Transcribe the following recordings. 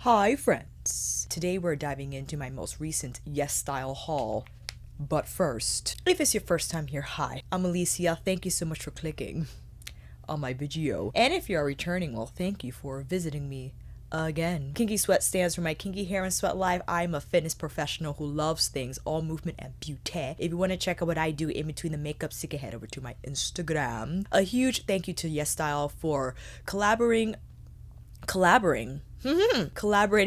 Hi friends! Today we're diving into my most recent Yesstyle haul. But first, if it's your first time here, hi, I'm Alicia. Thank you so much for clicking on my video. And if you are returning, well, thank you for visiting me again. Kinkysweat stands for my kinky hair and sweat life. I'm a fitness professional who loves things, all movement and beauty. If you want to check out what I do in between the makeup, so you can head over to my Instagram. A huge thank you to Yesstyle for collaborating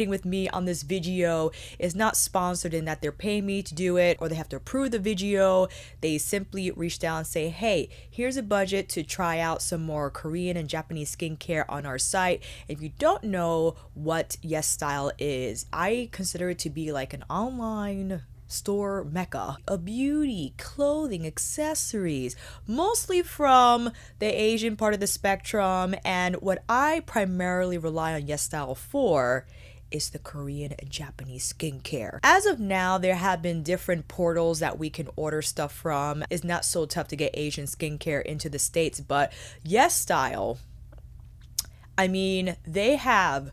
with me on this video. Is not sponsored in that they're paying me to do it or they have to approve the video. They simply reach down and say, hey, here's a budget to try out some more Korean and Japanese skincare on our site. If you don't know what Yesstyle is, I consider it to be like an online store mecca of beauty, clothing, accessories, mostly from the Asian part of the spectrum. And what I primarily rely on Yesstyle for is the Korean and Japanese skincare. As of now, there have been different portals that we can order stuff from. It's not so tough to get Asian skincare into the States, but Yesstyle, I mean, they have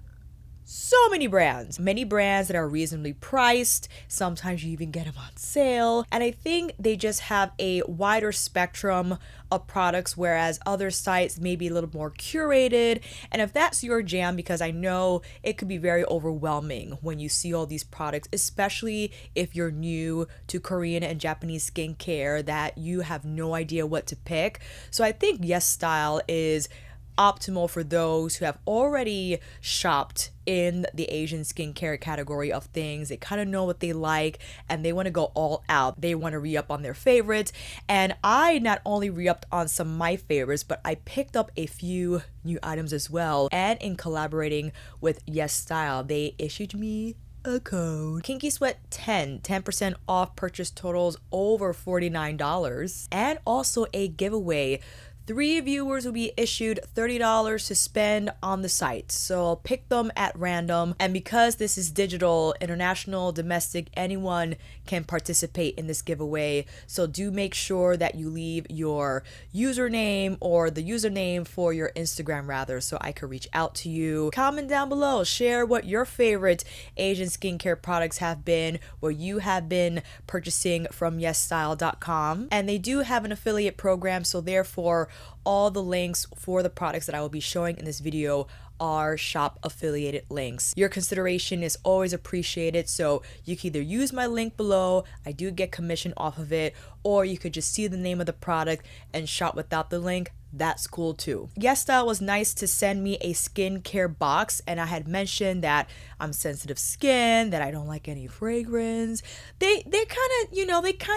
so many brands that are reasonably priced. Sometimes you even get them on sale. And I think they just have a wider spectrum of products, whereas other sites may be a little more curated. And if that's your jam, because I know it could be very overwhelming when you see all these products, especially if you're new to Korean and Japanese skincare, that you have no idea what to pick. So I think Yesstyle is optimal for those who have already shopped in the Asian skincare category of things. They kind of know what they like and they want to go all out. They want to re-up on their favorites. And I not only re-upped on some of my favorites, but I picked up a few new items as well. And in collaborating with Yesstyle, they issued me a code. Kinkysweat 10% off purchase totals over $49. And also a giveaway. 3 viewers will be issued $30 to spend on the site. So I'll pick them at random. And because this is digital, international, domestic, anyone can participate in this giveaway. So do make sure that you leave your username or the username for your Instagram rather, so I could reach out to you. Comment down below, share what your favorite Asian skincare products have been, where you have been purchasing from Yesstyle.com. And they do have an affiliate program, so therefore all the links for the products that I will be showing in this video are shop affiliated links. Your consideration is always appreciated, so you can either use my link below, I do get commission off of it, or you could just see the name of the product and shop without the link. That's cool too. Yesstyle was nice to send me a skincare box, and I had mentioned that I'm sensitive skin, that I don't like any fragrance. They kind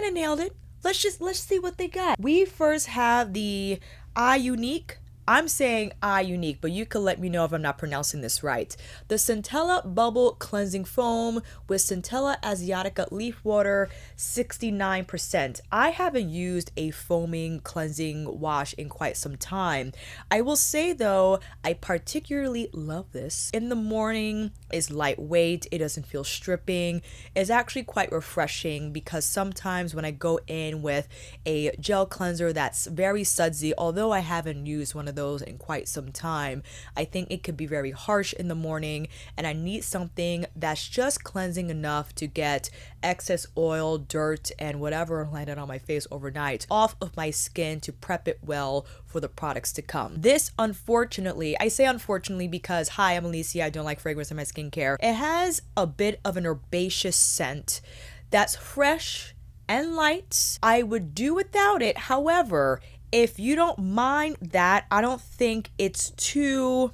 of nailed it. Let's see what they got. We first have the Iunik. I'm saying Iunik, but you can let me know if I'm not pronouncing this right. The Centella Bubble Cleansing Foam with Centella Asiatica Leaf Water, 69%. I haven't used a foaming cleansing wash in quite some time. I will say though, I particularly love this. In the morning, it's lightweight, it doesn't feel stripping. It's actually quite refreshing because sometimes when I go in with a gel cleanser that's very sudsy, although I haven't used one of those in quite some time, I think it could be very harsh in the morning, and I need something that's just cleansing enough to get excess oil, dirt, and whatever landed on my face overnight off of my skin to prep it well for the products to come. This, unfortunately, I say unfortunately because, hi, I'm Alicia, I don't like fragrance in my skincare. It has a bit of an herbaceous scent that's fresh and light. I would do without it. However, if you don't mind that, I don't think it's too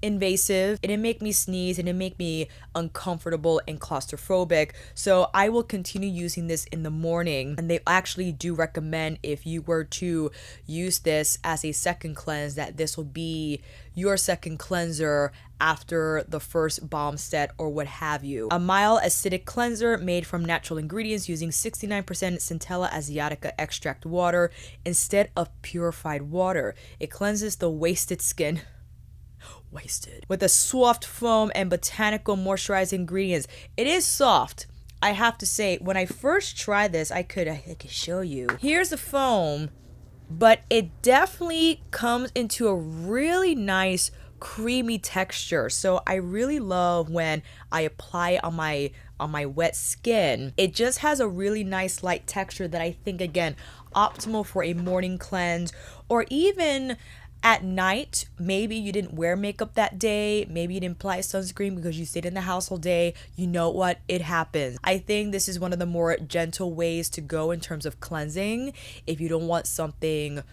invasive. It didn't make me sneeze, it didn't make me uncomfortable and claustrophobic. So I will continue using this in the morning. And they actually do recommend, if you were to use this as a second cleanse, that this will be your second cleanser after the first balm set or what have you. A mild acidic cleanser made from natural ingredients using 69% Centella Asiatica extract water instead of purified water. It cleanses the wasted skin with a soft foam and botanical moisturizing ingredients. It is soft. I have to say, when I first tried this, I could show you. Here's the foam, but it definitely comes into a really nice creamy texture. So I really love when I apply it on my wet skin. It just has a really nice light texture that I think, again, optimal for a morning cleanse, or even at night. Maybe you didn't wear makeup that day, maybe you didn't apply sunscreen because you stayed in the house all day. You know what? It happens. I think this is one of the more gentle ways to go in terms of cleansing if you don't want something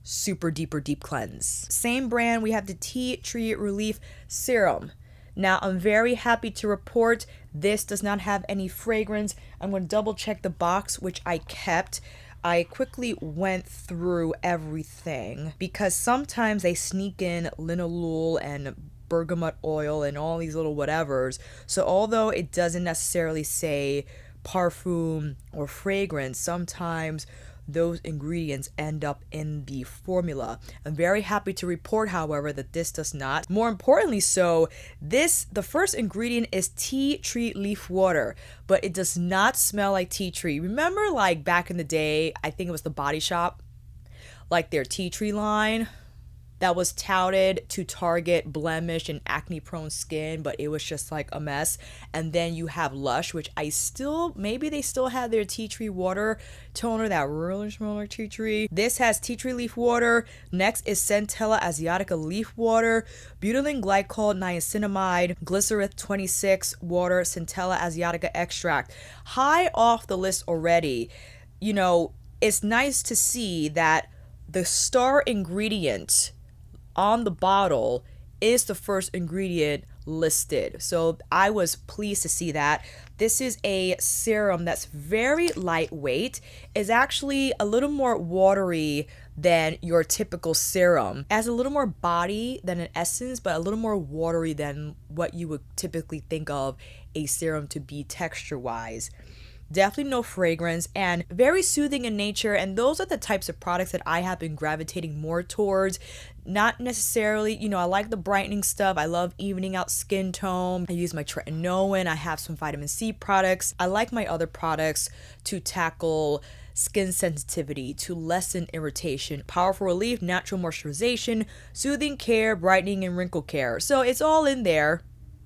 super deep cleanse. Same brand, we have the Teatree Relief Serum. Now, I'm very happy to report this does not have any fragrance. I'm going to double check the box, which I kept. I quickly went through everything because sometimes they sneak in linalool and bergamot oil and all these little whatevers. So although it doesn't necessarily say parfum or fragrance, sometimes those ingredients end up in the formula. I'm very happy to report, however, that this does not. More importantly, the first ingredient is tea tree leaf water, but it does not smell like tea tree. Remember, like back in the day, I think it was the Body Shop, like their tea tree line that was touted to target blemish and acne prone skin, but it was just like a mess. And then you have Lush, which maybe they still have their tea tree water toner that really smells like tea tree. This has tea tree leaf water. Next is Centella Asiatica leaf water, butylene glycol niacinamide, glycerith 26 water, Centella Asiatica extract. High off the list already. You know, it's nice to see that the star ingredient on the bottle is the first ingredient listed. So I was pleased to see that. This is a serum that's very lightweight. It's actually a little more watery than your typical serum. It has a little more body than an essence, but a little more watery than what you would typically think of a serum to be texture-wise. Definitely no fragrance and very soothing in nature, and those are the types of products that I have been gravitating more towards. Not necessarily, I like the brightening stuff. I love evening out skin tone. I use my tretinoin. I have some vitamin C products. I like my other products to tackle skin sensitivity, to lessen irritation, powerful relief, natural moisturization, soothing care, brightening, and wrinkle care. So it's all in there.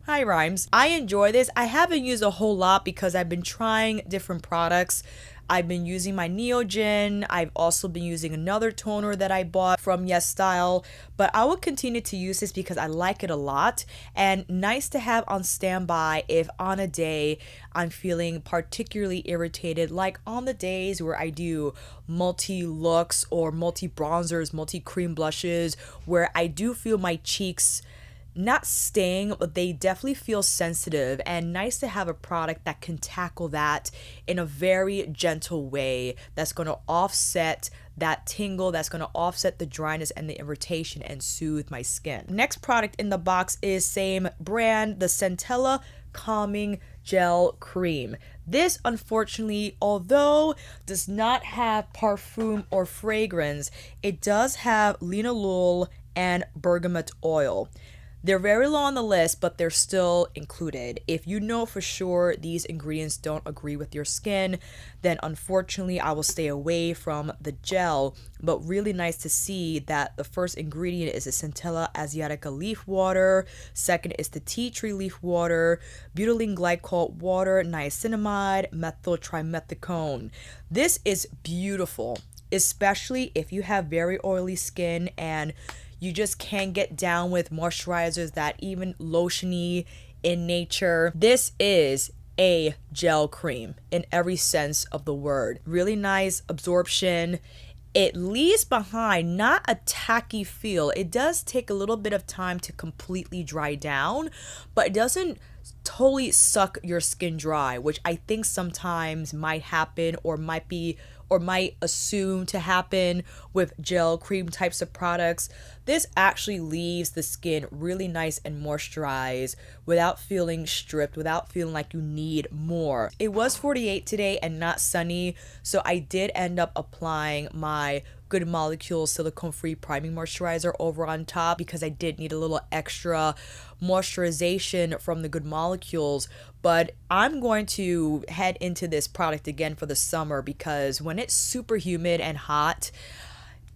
Hi, rhymes. I enjoy this. I haven't used a whole lot because I've been trying different products. I've been using my Neogen. I've also been using another toner that I bought from Yesstyle, but I will continue to use this because I like it a lot and nice to have on standby if on a day I'm feeling particularly irritated, like on the days where I do multi-looks or multi-bronzers, multi-cream blushes, where I do feel my cheeks not sting, but they definitely feel sensitive, and nice to have a product that can tackle that in a very gentle way that's going to offset that tingle, that's going to offset the dryness and the irritation and soothe my skin. Next product in the box is same brand, the Centella Calming Gel Cream. This, unfortunately, although does not have parfum or fragrance, it does have linalool and bergamot oil. They're very low on the list, but they're still included. If you know for sure these ingredients don't agree with your skin, then unfortunately I will stay away from the gel. But really nice to see that the first ingredient is the Centella Asiatica leaf water. Second is the tea tree leaf water, butylene glycol water, niacinamide, methyl trimethicone. This is beautiful, especially if you have very oily skin and you just can't get down with moisturizers that even lotiony in nature. This is a gel cream in every sense of the word. Really nice absorption. It leaves behind not a tacky feel. It does take a little bit of time to completely dry down, but it doesn't totally suck your skin dry, which I think sometimes might happen or might assume to happen with gel cream types of products. This actually leaves the skin really nice and moisturized without feeling stripped, without feeling like you need more. It was 48 today and not sunny, so I did end up applying my Good Molecules silicone-free priming moisturizer over on top because I did need a little extra moisturization from the Good Molecules. But I'm going to head into this product again for the summer because when it's super humid and hot,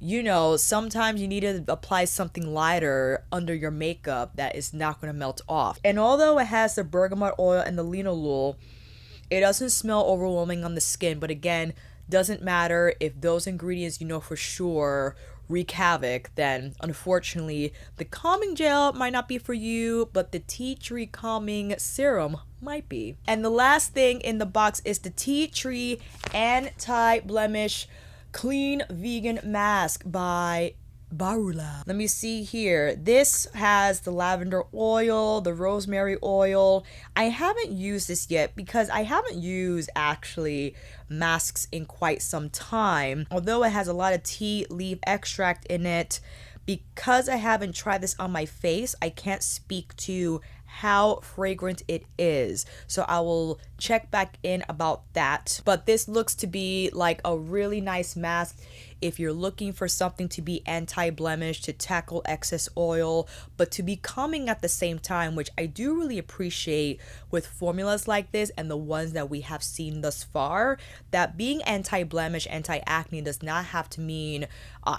you know, sometimes you need to apply something lighter under your makeup that is not going to melt off. And although it has the bergamot oil and the linalool, it doesn't smell overwhelming on the skin. But again, doesn't matter if those ingredients you know for sure wreak havoc, then unfortunately the calming gel might not be for you, but the Teatree calming serum might be. And the last thing in the box is the Teatree anti-blemish clean vegan mask by Barulab. Let me see here. This has the lavender oil, the rosemary oil. I haven't used this yet because I haven't used actually masks in quite some time. Although it has a lot of tea leaf extract in it, because I haven't tried this on my face, I can't speak to how fragrant it is. So I will check back in about that. But this looks to be like a really nice mask if you're looking for something to be anti-blemish, to tackle excess oil, but to be calming at the same time, which I do really appreciate with formulas like this and the ones that we have seen thus far, that being anti-blemish, anti-acne does not have to mean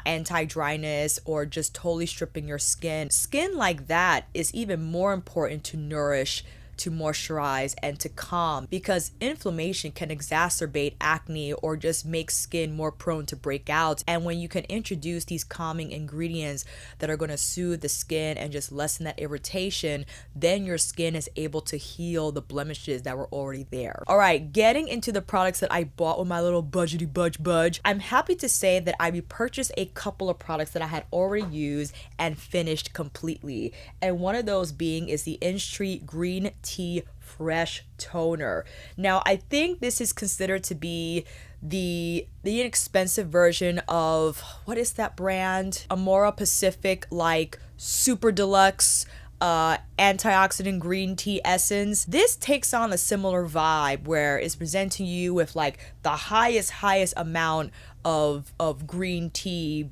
anti-dryness or just totally stripping your skin. Skin like that is even more important to nourish, to moisturize, and to calm, because inflammation can exacerbate acne or just make skin more prone to breakouts. And when you can introduce these calming ingredients that are going to soothe the skin and just lessen that irritation, then your skin is able to heal the blemishes that were already there. All right, getting into the products that I bought with my little budgety budge, I'm happy to say that I repurchased a couple of products that I had already used and finished completely. And one of those being is the Isntree Green Tea Fresh Toner. Now, I think this is considered to be the inexpensive version of, what is that brand? Amora Pacific, like super deluxe antioxidant green tea essence. This takes on a similar vibe where it's presenting you with like the highest amount of green tea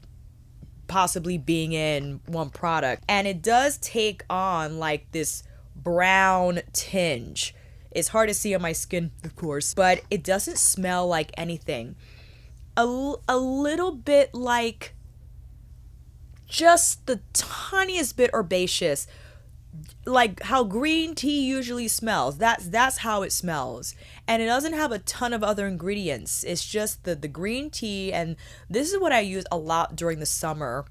possibly being in one product. And it does take on like this brown tinge. It's hard to see on my skin, of course, but it doesn't smell like anything. A little bit like just the tiniest bit herbaceous, like how green tea usually smells. That's how it smells. And it doesn't have a ton of other ingredients. It's just the green tea. And this is what I use a lot during the summer,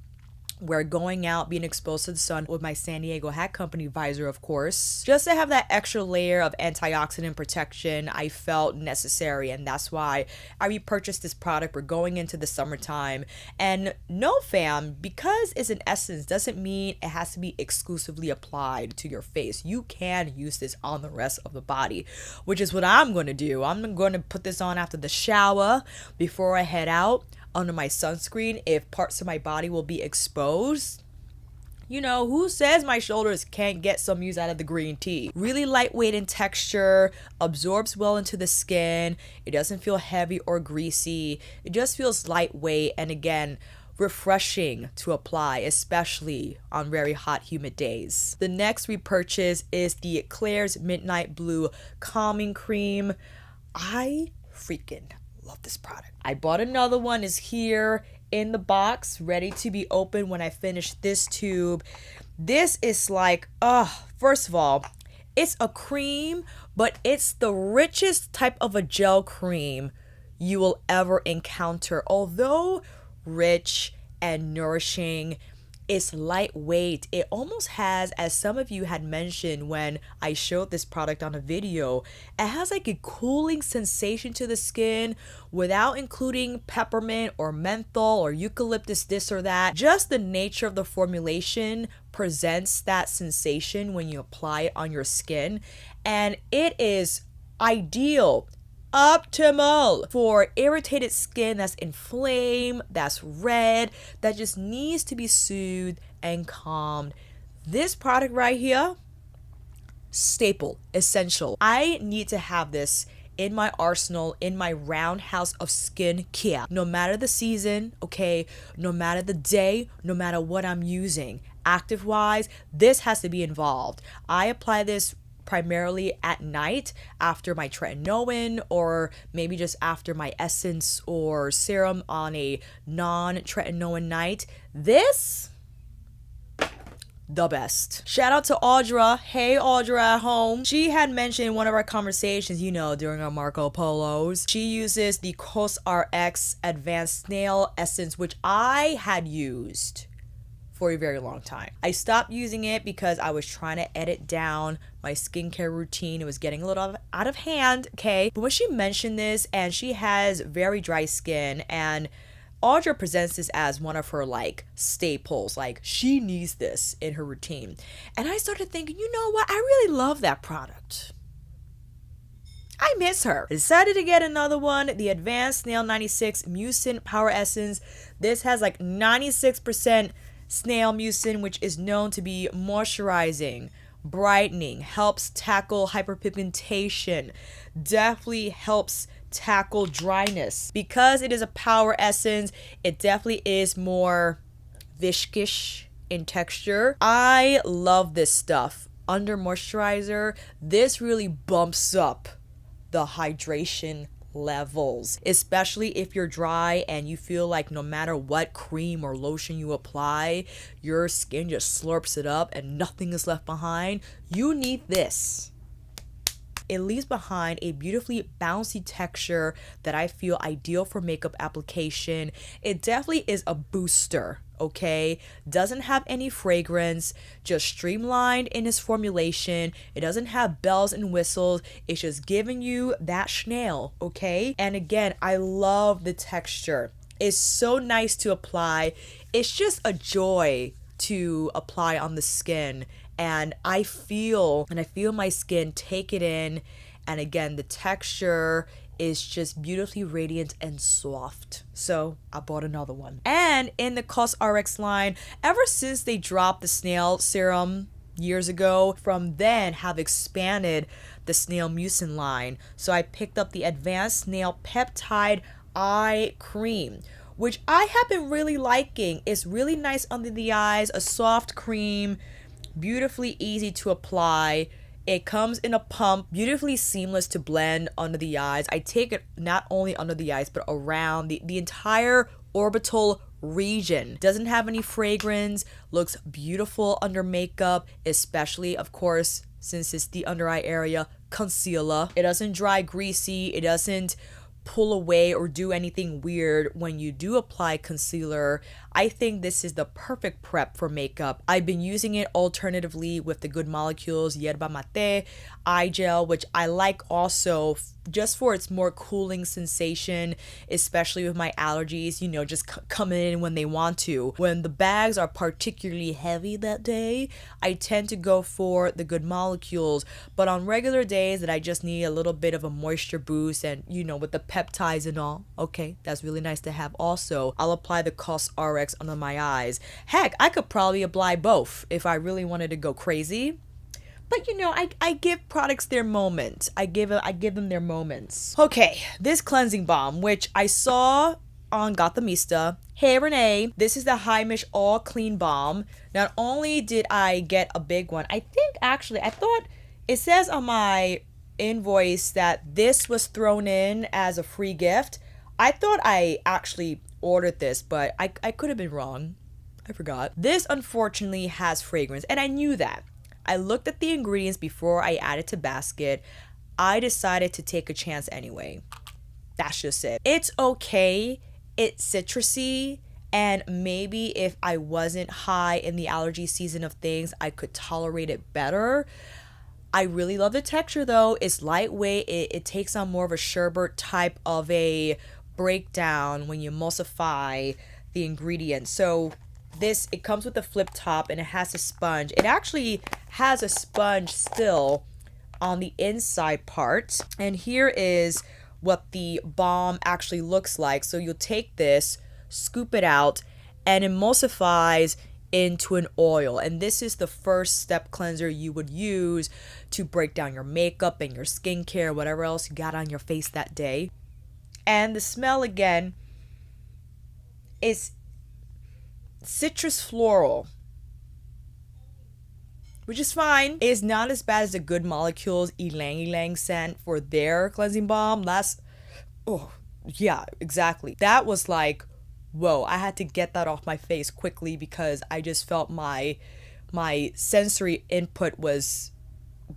where going out, being exposed to the sun with my San Diego Hat Company visor, of course, just to have that extra layer of antioxidant protection, I felt necessary. And that's why I repurchased this product. We're going into the summertime. And no, fam, because it's an essence doesn't mean it has to be exclusively applied to your face. You can use this on the rest of the body, which is what I'm going to do. I'm going to put this on after the shower, before I head out, under my sunscreen, if parts of my body will be exposed. You know, who says my shoulders can't get some use out of the green tea? Really lightweight in texture, absorbs well into the skin. It doesn't feel heavy or greasy. It just feels lightweight and, again, refreshing to apply, especially on very hot, humid days. The next repurchase is the Klairs Midnight Blue Calming Cream. I freaking love this product. I bought another one, is here in the box, ready to be opened when I finish this tube. This is like, first of all, it's a cream, but it's the richest type of a gel cream you will ever encounter. Although rich and nourishing, it's lightweight. It almost has, as some of you had mentioned when I showed this product on a video, it has like a cooling sensation to the skin without including peppermint or menthol or eucalyptus this or that. Just the nature of the formulation presents that sensation when you apply it on your skin, and it is ideal, optimal for irritated skin that's inflamed, that's red, that just needs to be soothed and calmed. This product right here, staple, essential. I need to have this in my arsenal, in my roundhouse of skin care, no matter the season, okay, no matter the day, no matter what I'm using. Active wise, this has to be involved. I apply this primarily at night after my tretinoin, or maybe just after my essence or serum on a non-tretinoin night. This, the best. Shout out to Audra. Hey, Audra at home. She had mentioned in one of our conversations, you know, during our Marco Polos, she uses the Cosrx Advanced Snail Essence, which I had used for a very long time. I stopped using it because I was trying to edit down my skincare routine. It was getting a little out of hand, okay? But when she mentioned this, and she has very dry skin, and Audra presents this as one of her like staples, like she needs this in her routine. And I started thinking, you know what? I really love that product. I miss her. I decided to get another one, the Advanced Snail 96 Mucin Power Essence. This has like 96% snail mucin, which is known to be moisturizing, brightening, helps tackle hyperpigmentation, definitely helps tackle dryness. Because it is a power essence, it definitely is more viscous in texture. I love this stuff. Under moisturizer, this really bumps up the hydration levels, especially if you're dry and you feel like no matter what cream or lotion you apply, your skin just slurps it up and nothing is left behind. You need this. It leaves behind a beautifully bouncy texture that I feel ideal for makeup application. It definitely is a booster, okay? Doesn't have any fragrance, just streamlined in its formulation. It doesn't have bells and whistles. It's just giving you that Snail, okay? And again, I love the texture. It's so nice to apply. It's just a joy to apply on the skin. And I feel my skin take it in. And again, the texture is just beautifully radiant and soft. So I bought another one. And in the Cosrx line, ever since they dropped the Snail serum years ago, from then have expanded the Snail Mucin line. So I picked up the Advanced Snail Peptide Eye Cream, which I have been really liking. It's really nice under the eyes, a soft cream, beautifully easy to apply. It comes in a pump, beautifully seamless to blend under the eyes. I take it not only under the eyes, but around the entire orbital region. Doesn't have any fragrance, looks beautiful under makeup, especially, of course, since it's the under eye area, concealer. It doesn't dry greasy, it doesn't pull away or do anything weird when you do apply concealer. I think this is the perfect prep for makeup. I've been using it alternatively with the Good Molecules Yerba Mate eye gel, which I like also just for its more cooling sensation, especially with my allergies, you know, just coming in when they want to. When the bags are particularly heavy that day, I tend to go for the Good Molecules, but on regular days that I just need a little bit of a moisture boost, and you know, with the peptides and all, okay, that's really nice to have also, I'll apply the Cosrx under my eyes. Heck, I could probably apply both if I really wanted to go crazy. But you know, I give products their moment. I give them their moments. Okay, this cleansing balm, which I saw on Gothamista. Hey Renee, this is the Heimish All Clean Balm. Not only did I get a big one, I think actually, I thought it says on my invoice that this was thrown in as a free gift. I thought I actually ordered this, but I could have been wrong. I forgot. This unfortunately has fragrance, and I knew that. I looked at the ingredients before I added to basket. I decided to take a chance anyway. That's just it. It's okay. It's citrusy, and maybe if I wasn't high in the allergy season of things, I could tolerate it better. I really love the texture though. It's lightweight. It takes on more of a sherbet type of a breakdown when you emulsify the ingredients. So it comes with a flip top and it has a sponge. It actually has a sponge still on the inside part. And here is what the balm actually looks like. So you'll take this, scoop it out, and emulsifies into an oil. And this is the first step cleanser you would use to break down your makeup and your skincare, whatever else you got on your face that day. And the smell again is citrus floral, which is fine. It's not as bad as the Good Molecules Ylang Ylang scent for their cleansing balm. Oh, yeah, exactly. That was like, whoa, I had to get that off my face quickly because I just felt my sensory input was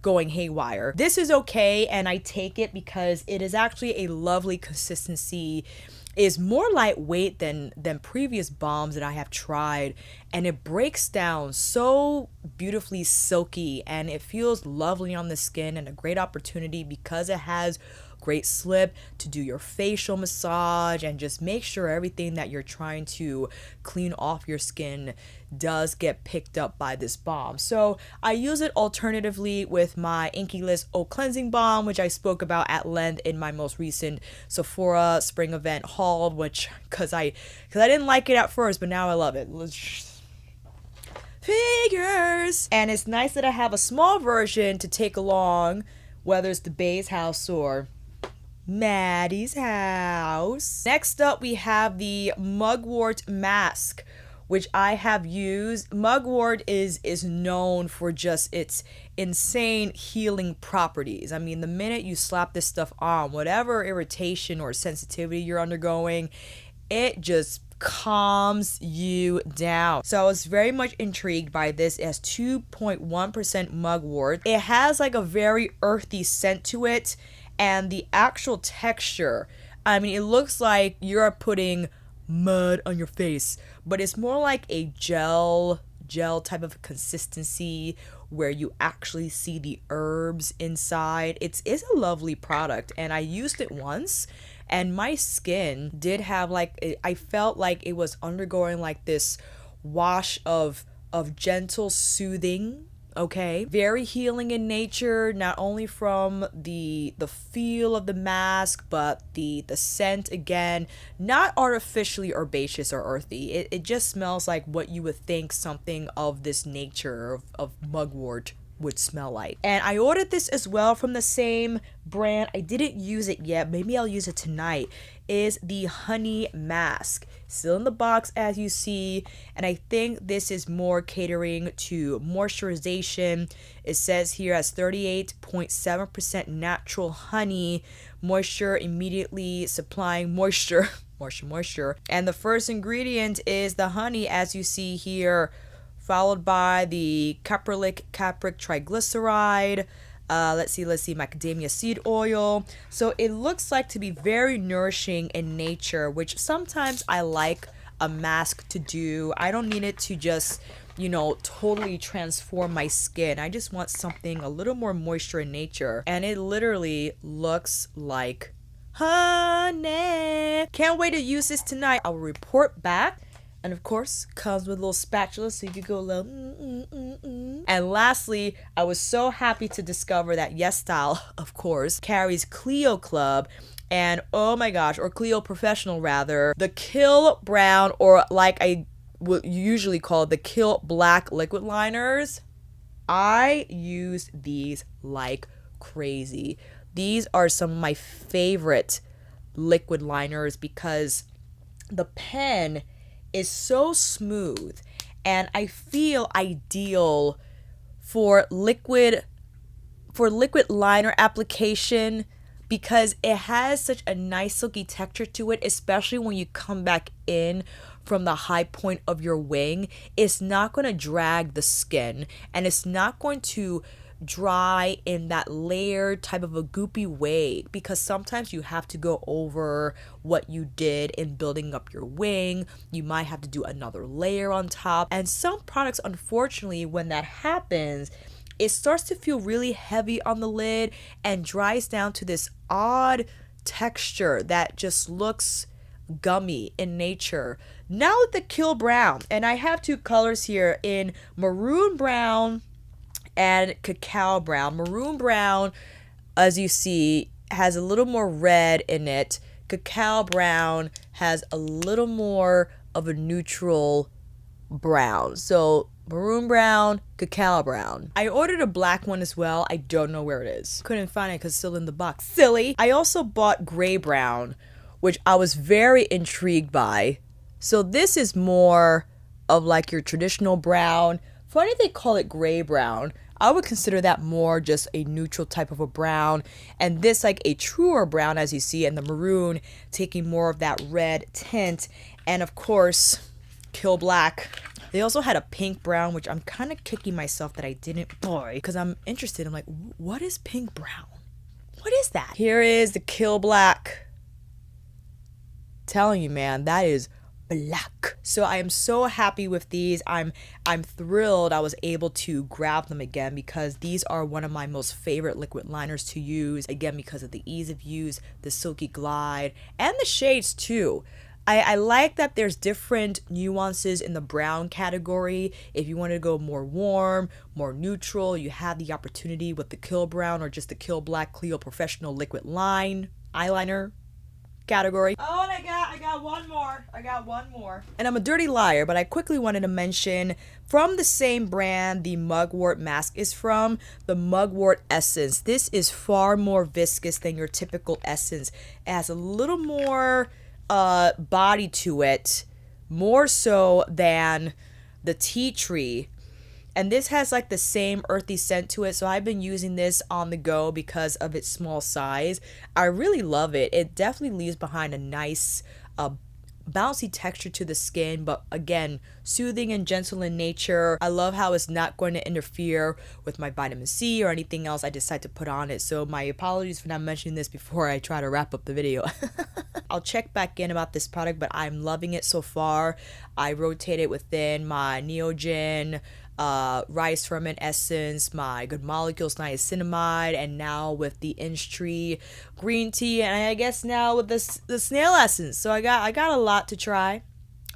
going haywire. This is okay, and I take it because it is actually a lovely consistency. Is more lightweight than previous balms that I have tried, and it breaks down so beautifully silky, and it feels lovely on the skin, and a great opportunity because it has great slip to do your facial massage and just make sure everything that you're trying to clean off your skin does get picked up by this balm. So I use it alternatively with my Inkey List Oat Cleansing Balm, which I spoke about at length in my most recent Sephora spring event haul, which because I didn't like it at first, but now I love it. Figures. And it's nice that I have a small version to take along, whether it's the Bay's house or Maddie's house. Next up, we have the Mugwort mask, which I have used. Mugwort is known for just its insane healing properties. I mean, the minute you slap this stuff on, whatever irritation or sensitivity you're undergoing, it just calms you down. So I was very much intrigued by this. It has 2.1% mugwort. It has like a very earthy scent to it, and the actual texture, I mean, it looks like you're putting mud on your face, but it's more like a gel type of consistency where you actually see the herbs inside. It's a lovely product, and I used it once, and my skin did have like, I felt like it was undergoing like this wash of gentle soothing. Okay, very healing in nature, not only from the feel of the mask, but the scent, again, not artificially herbaceous or earthy. It just smells like what you would think something of this nature of mugwort would smell like. And I ordered this as well from the same brand. I didn't use it yet, maybe I'll use it tonight. Is the honey mask, still in the box as you see, and I think this is more catering to moisturization. It says here as 38.7% natural honey moisture, immediately supplying moisture, and the first ingredient is the honey as you see here, followed by the caprylic triglyceride. Let's see, macadamia seed oil. So it looks like to be very nourishing in nature, which sometimes I like a mask to do. I don't need it to just, totally transform my skin. I just want something a little more moisture in nature. And it literally looks like honey. Can't wait to use this tonight. I will report back. And of course, comes with a little spatula so you could go a little And lastly, I was so happy to discover that Yesstyle, of course, carries Clio Club and oh my gosh, or Clio Professional rather, the Kill Brown, or like I would usually call it, the Kill Black liquid liners. I use these like crazy. These are some of my favorite liquid liners because the pen is so smooth, and I feel ideal for liquid liner application because it has such a nice silky texture to it, especially when you come back in from the high point of your wing. It's not going to drag the skin, and it's not going to dry in that layered type of a goopy way, because sometimes you have to go over what you did in building up your wing. You might have to do another layer on top, and some products, unfortunately, when that happens, it starts to feel really heavy on the lid and dries down to this odd texture that just looks gummy in nature. Now with the Kill Brown, and I have two colors here in maroon brown and cacao brown. Maroon brown, as you see, has a little more red in it. Cacao brown has a little more of a neutral brown. So maroon brown, cacao brown. I ordered a black one as well. I don't know where it is. Couldn't find it because it's still in the box. Silly. I also bought gray brown, which I was very intrigued by. So this is more of like your traditional brown, Funny they call it gray brown. I would consider that more just a neutral type of a brown, and this like a truer brown, as you see, and the maroon taking more of that red tint, and of course Kill Black. They also had a pink brown, which I'm kind of kicking myself that I didn't buy because I'm interested. I'm like, what is pink brown? What is that? Here is the Kill Black. Telling you, man, that is black. So I am so happy with these. I'm thrilled I was able to grab them again because these are one of my most favorite liquid liners to use, again because of the ease of use, the silky glide, and the shades too. I like that there's different nuances in the brown category. If you want to go more warm, more neutral, you have the opportunity with the Kill Brown or just the Kill Black Clio Professional Liquid Line eyeliner category. Oh, and I got one more. I got one more. And I'm a dirty liar, but I quickly wanted to mention from the same brand the Mugwort mask is from, the Mugwort Essence. This is far more viscous than your typical essence. It has a little more body to it, more so than the Teatree, and this has like the same earthy scent to it. So I've been using this on the go because of its small size. I really love it. It definitely leaves behind a nice bouncy texture to the skin, but again, soothing and gentle in nature. I love how it's not going to interfere with my vitamin C or anything else I decide to put on it. So my apologies for not mentioning this before I try to wrap up the video. I'll check back in about this product, but I'm loving it so far. I rotated within my Neogen, rice ferment essence, my Good Molecules niacinamide, and now with the Isntree green tea, and I guess now with the snail essence. So I got a lot to try,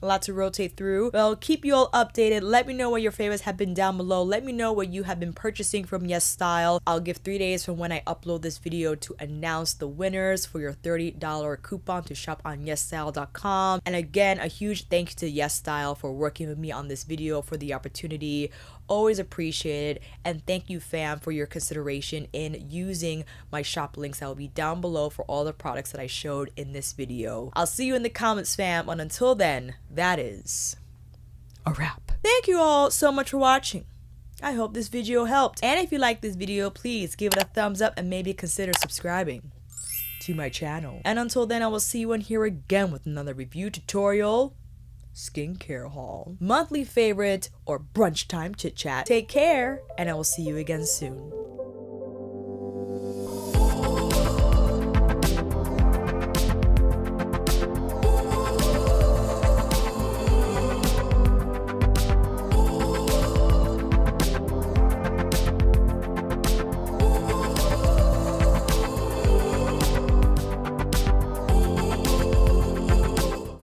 a lot to rotate through. Well, keep you all updated. Let me know what your favorites have been down below. Let me know what you have been purchasing from Yesstyle. I'll give 3 days from when I upload this video to announce the winners for your $30 coupon to shop on Yesstyle.com. And again, a huge thank you to Yesstyle for working with me on this video, for the opportunity. Always appreciated, and thank you fam for your consideration in using my shop links that will be down below for all the products that I showed in this video. I'll see you in the comments fam, and until then, that is a wrap. Thank you all so much for watching. I hope this video helped, and if you like this video, please give it a thumbs up and maybe consider subscribing to my channel. And until then, I will see you in here again with another review tutorial, skincare haul, monthly favorite, or brunch time chit chat. Take care, and I will see you again soon.